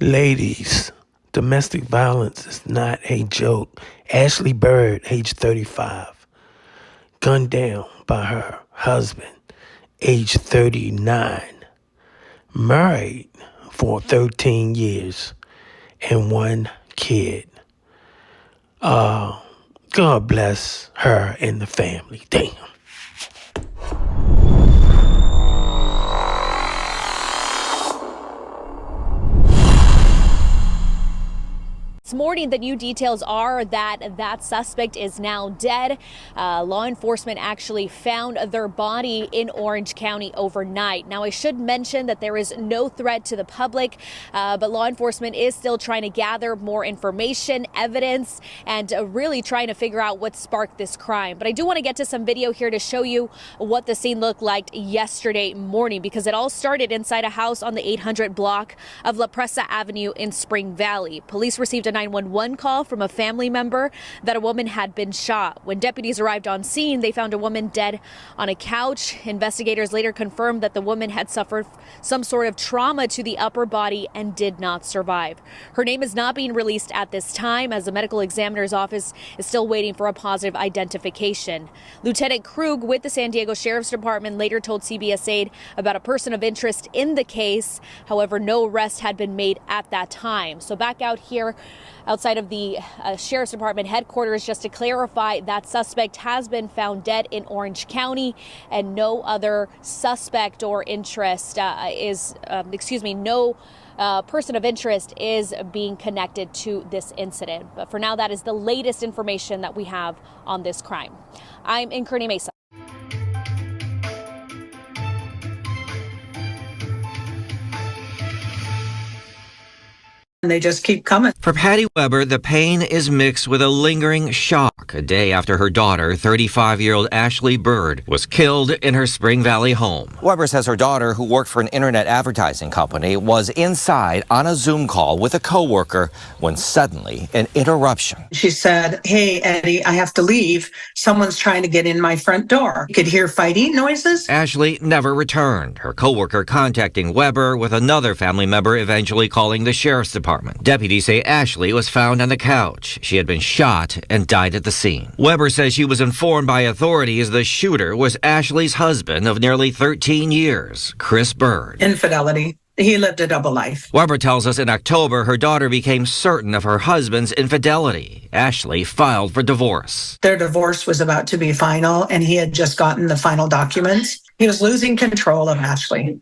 Ladies, domestic violence is not a joke. Ashley Bird, age 35, gunned down by her husband, age 39, married for 13 years and one kid. God bless her and the family. Damn. This morning, the new details are that suspect is now dead. Law enforcement actually found their body in Orange County overnight. Now, I should mention that there is no threat to the public, but law enforcement is still trying to gather more information, evidence, and really trying to figure out what sparked this crime. But I do want to get to some video here to show you what the scene looked like yesterday morning, because it all started inside a house on the 800 block of La Presa Avenue in Spring Valley. Police received a 911 call from a family member that a woman had been shot. When deputies arrived on scene, they found a woman dead on a couch. Investigators later confirmed that the woman had suffered some sort of trauma to the upper body and did not survive. Her name is not being released at this time, as the medical examiner's office is still waiting for a positive identification. Lieutenant Krug with the San Diego Sheriff's Department later told CBS 8 about a person of interest in the case. However, no arrest had been made at that time. So back out here outside of the Sheriff's Department headquarters, just to clarify, that suspect has been found dead in Orange County, and no other suspect or interest no person of interest is being connected to this incident. But for now, that is the latest information that we have on this crime. I'm in Kearny Mesa. And they just keep coming. For Patty Weber, the pain is mixed with a lingering shock a day after her daughter, 35-year-old Ashley Bird, was killed in her Spring Valley home. Weber says her daughter, who worked for an internet advertising company, was inside on a Zoom call with a coworker when suddenly an interruption. She said, "Hey, Eddie, I have to leave. Someone's trying to get in my front door." You could hear fighting noises. Ashley never returned, her coworker contacting Weber, with another family member eventually calling the sheriff's department. Deputies say Ashley was found on the couch. She had been shot and died at the scene. Weber says she was informed by authorities the shooter was Ashley's husband of nearly 13 years, Chris Bird. Infidelity. He lived a double life. Weber tells us in October her daughter became certain of her husband's infidelity. Ashley filed for divorce. Their divorce was about to be final, and he had just gotten the final documents. He was losing control of Ashley,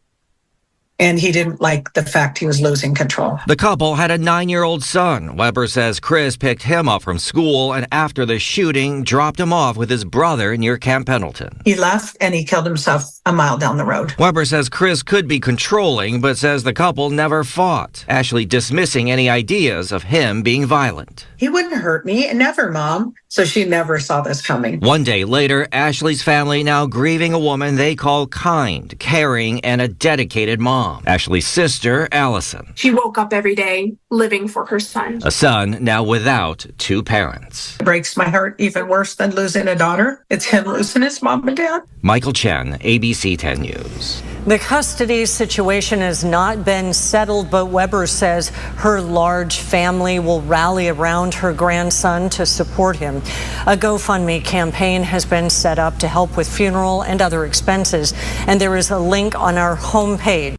and he didn't like the fact he was losing control. The couple had a 9-year-old son. Weber says Chris picked him up from school and after the shooting dropped him off with his brother near Camp Pendleton. He left and he killed himself a mile down the road. Weber says Chris could be controlling, but says the couple never fought. Ashley dismissing any ideas of him being violent. He wouldn't hurt me. Never, Mom. So she never saw this coming. One day later, Ashley's family now grieving a woman they call kind, caring, and a dedicated mom. Ashley's sister, Allison. She woke up every day living for her son. A son now without two parents. It breaks my heart even worse than losing a daughter. It's him losing his mom and dad. Michael Chen, ABC 10 News. The custody situation has not been settled, but Weber says her large family will rally around her grandson to support him. A GoFundMe campaign has been set up to help with funeral and other expenses, and there is a link on our homepage.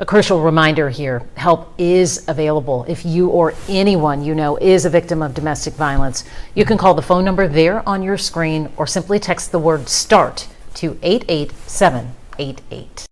A crucial reminder here, help is available if you or anyone you know is a victim of domestic violence. You can call the phone number there on your screen or simply text the word START to 88788.